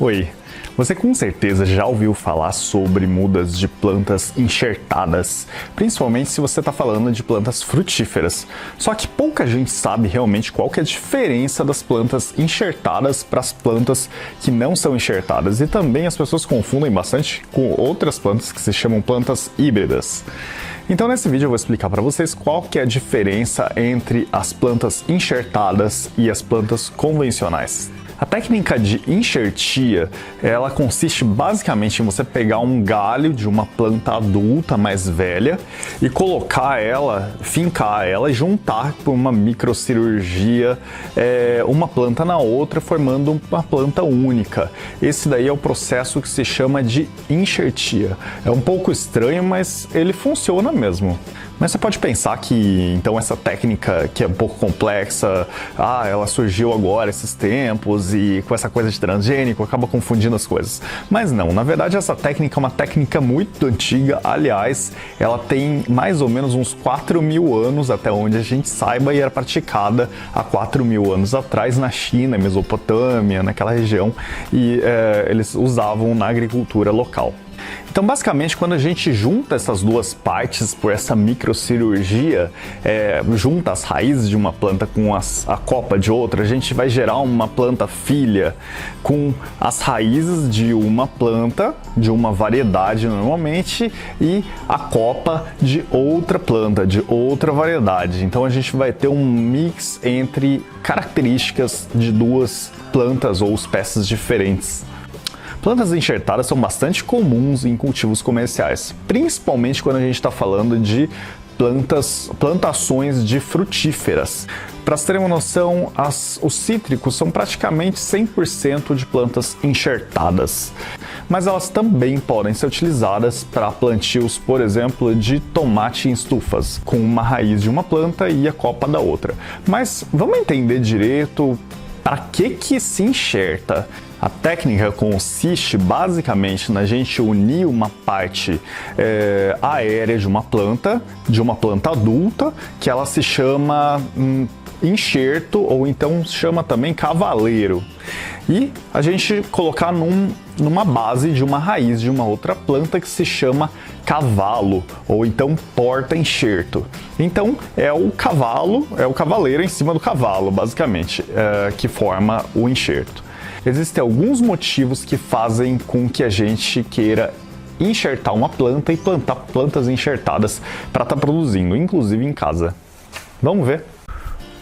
Oi, você com certeza já ouviu falar sobre mudas de plantas enxertadas, principalmente se você está falando de plantas frutíferas. Só que pouca gente sabe realmente qual que é a diferença das plantas enxertadas para as plantas que não são enxertadas. E também as pessoas confundem bastante com outras plantas que se chamam plantas híbridas. Então nesse vídeo eu vou explicar para vocês qual que é a diferença entre as plantas enxertadas e as plantas convencionais. A técnica de enxertia, ela consiste basicamente em você pegar um galho de uma planta adulta mais velha e colocar ela, fincar ela e juntar por uma microcirurgia uma planta na outra, formando uma planta única. Esse daí é o processo que se chama de enxertia. É um pouco estranho, mas ele funciona mesmo. Mas você pode pensar que, então, essa técnica que é um pouco complexa, ela surgiu agora, esses tempos, e com essa coisa de transgênico, acaba confundindo as coisas. Mas não, na verdade essa técnica é uma técnica muito antiga, aliás, ela tem mais ou menos uns 4.000 anos, até onde a gente saiba, e era praticada há 4.000 anos atrás na China, Mesopotâmia, naquela região, e eles usavam na agricultura local. Então, basicamente, quando a gente junta essas duas partes por essa microcirurgia, junta as raízes de uma planta com a copa de outra, a gente vai gerar uma planta filha com as raízes de uma planta, de uma variedade normalmente, e a copa de outra planta, de outra variedade. Então, a gente vai ter um mix entre características de duas plantas ou espécies diferentes. Plantas enxertadas são bastante comuns em cultivos comerciais, principalmente quando a gente está falando de plantações de frutíferas. Para vocês terem uma noção, os cítricos são praticamente 100% de plantas enxertadas, mas elas também podem ser utilizadas para plantios, por exemplo, de tomate em estufas, com uma raiz de uma planta e a copa da outra. Mas vamos entender direito para que se enxerta. A técnica consiste basicamente na gente unir uma parte aérea de uma planta adulta, que ela se chama enxerto, ou então se chama também cavaleiro, e a gente colocar numa base de uma raiz de uma outra planta que se chama cavalo, ou então porta-enxerto. Então é o cavaleiro em cima do cavalo, basicamente, que forma o enxerto. Existem alguns motivos que fazem com que a gente queira enxertar uma planta e plantar plantas enxertadas para estar produzindo, inclusive em casa. Vamos ver?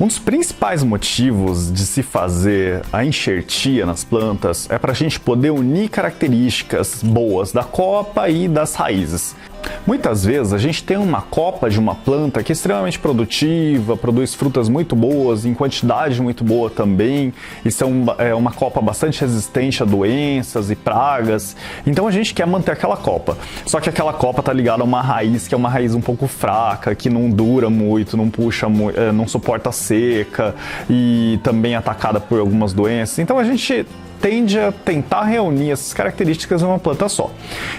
Um dos principais motivos de se fazer a enxertia nas plantas é para a gente poder unir características boas da copa e das raízes. Muitas vezes a gente tem uma copa de uma planta que é extremamente produtiva, produz frutas muito boas, em quantidade muito boa também, e é uma copa bastante resistente a doenças e pragas, então a gente quer manter aquela copa. Só que aquela copa está ligada a uma raiz que é uma raiz um pouco fraca, que não dura muito, não puxa, não suporta seca e também é atacada por algumas doenças. Então a gente tende a tentar reunir essas características em uma planta só.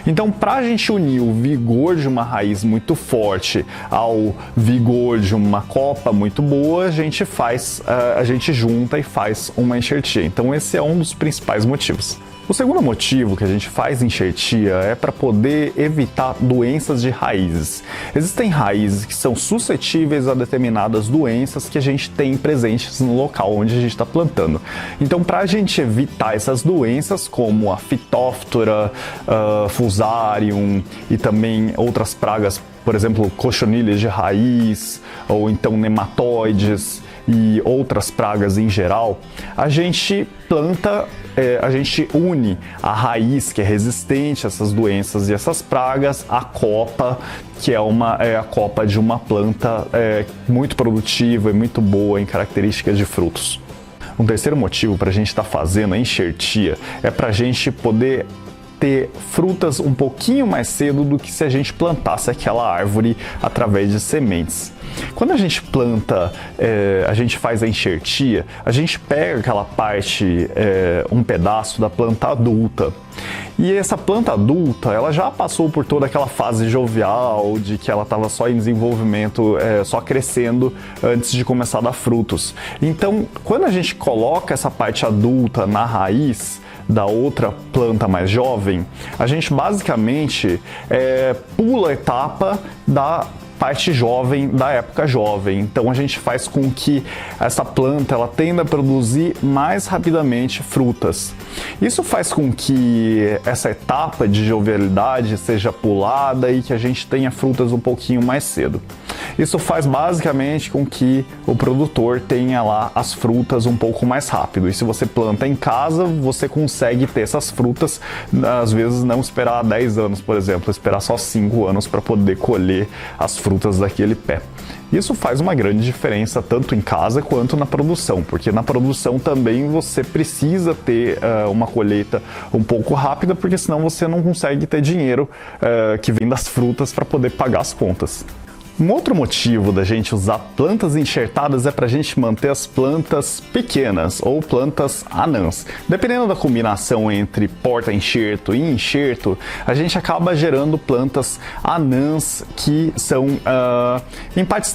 Então, para a gente unir o vigor de uma raiz muito forte ao vigor de uma copa muito boa, a gente junta e faz uma enxertia. Então, esse é um dos principais motivos. O segundo motivo que a gente faz enxertia é para poder evitar doenças de raízes. Existem raízes que são suscetíveis a determinadas doenças que a gente tem presentes no local onde a gente está plantando. Então, para a gente evitar essas doenças, como a Phytophthora, Fusarium e também outras pragas, por exemplo, cochonilhas de raiz, ou então nematóides e outras pragas em geral, a gente une a raiz, que é resistente a essas doenças e essas pragas, à copa, que é a copa de uma planta muito produtiva e muito boa em características de frutos. Um terceiro motivo para a gente estar fazendo a enxertia é para a gente poder ter frutas um pouquinho mais cedo do que se a gente plantasse aquela árvore através de sementes. Quando a gente planta, a gente faz a enxertia, a gente pega aquela parte, um pedaço da planta adulta. E essa planta adulta, ela já passou por toda aquela fase jovial, de que ela estava só em desenvolvimento, só crescendo antes de começar a dar frutos. Então, quando a gente coloca essa parte adulta na raiz, da outra planta mais jovem, a gente basicamente pula a etapa da parte jovem, da época jovem. Então a gente faz com que essa planta ela tenda a produzir mais rapidamente frutas. Isso faz com que essa etapa de jovialidade seja pulada e que a gente tenha frutas um pouquinho mais cedo. Isso faz basicamente com que o produtor tenha lá as frutas um pouco mais rápido. E se você planta em casa, você consegue ter essas frutas, às vezes não esperar 10 anos, por exemplo, esperar só 5 anos para poder colher as frutas daquele pé. Isso faz uma grande diferença tanto em casa quanto na produção, porque na produção também você precisa ter uma colheita um pouco rápida, porque senão você não consegue ter dinheiro que vem das frutas para poder pagar as contas. Um outro motivo da gente usar plantas enxertadas é para a gente manter as plantas pequenas ou plantas anãs. Dependendo da combinação entre porta-enxerto e enxerto, a gente acaba gerando plantas anãs que são,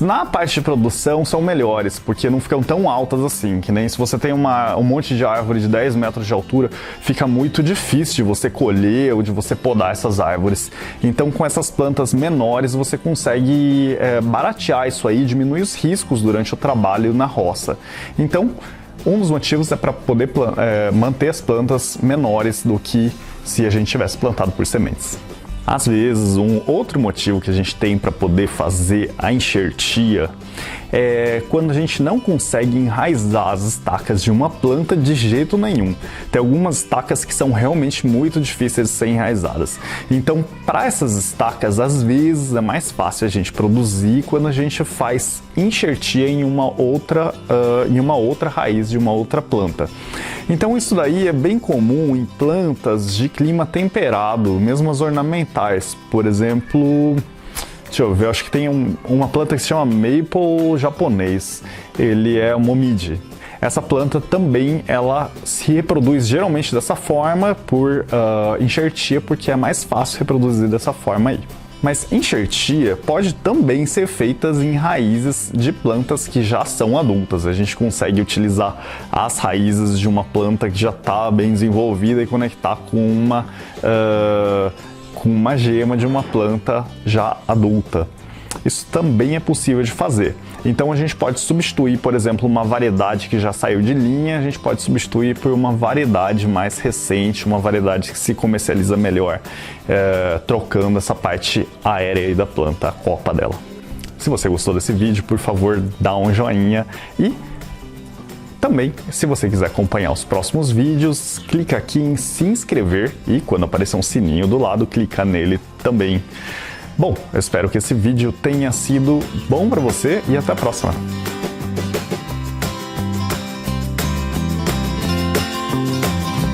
na parte de produção, são melhores, porque não ficam tão altas assim, que nem se você tem um monte de árvore de 10 metros de altura, fica muito difícil de você colher ou de você podar essas árvores. Então, com essas plantas menores, você consegue baratear isso aí, diminuir os riscos durante o trabalho na roça. Então, um dos motivos é para poder manter as plantas menores do que se a gente tivesse plantado por sementes. Às vezes, um outro motivo que a gente tem para poder fazer a enxertia é quando a gente não consegue enraizar as estacas de uma planta de jeito nenhum. Tem algumas estacas que são realmente muito difíceis de ser enraizadas. Então, para essas estacas, às vezes é mais fácil a gente produzir quando a gente faz enxertia em uma outra raiz de uma outra planta. Então, isso daí é bem comum em plantas de clima temperado, mesmo as ornamentais. Por exemplo, deixa eu ver, acho que tem uma planta que se chama Maple japonês. Ele é um homídea. Essa planta também ela se reproduz geralmente dessa forma por enxertia, porque é mais fácil reproduzir dessa forma aí. Mas enxertia pode também ser feita em raízes de plantas que já são adultas. A gente consegue utilizar as raízes de uma planta que já está bem desenvolvida e conectar com uma gema de uma planta já adulta. Isso também é possível de fazer. Então a gente pode substituir, por exemplo, uma variedade que já saiu de linha, a gente pode substituir por uma variedade mais recente, uma variedade que se comercializa melhor, trocando essa parte aérea aí da planta, a copa dela. Se você gostou desse vídeo, por favor, dá um joinha e também, se você quiser acompanhar os próximos vídeos, clica aqui em se inscrever e quando aparecer um sininho do lado, clica nele também. Bom, eu espero que esse vídeo tenha sido bom para você e até a próxima!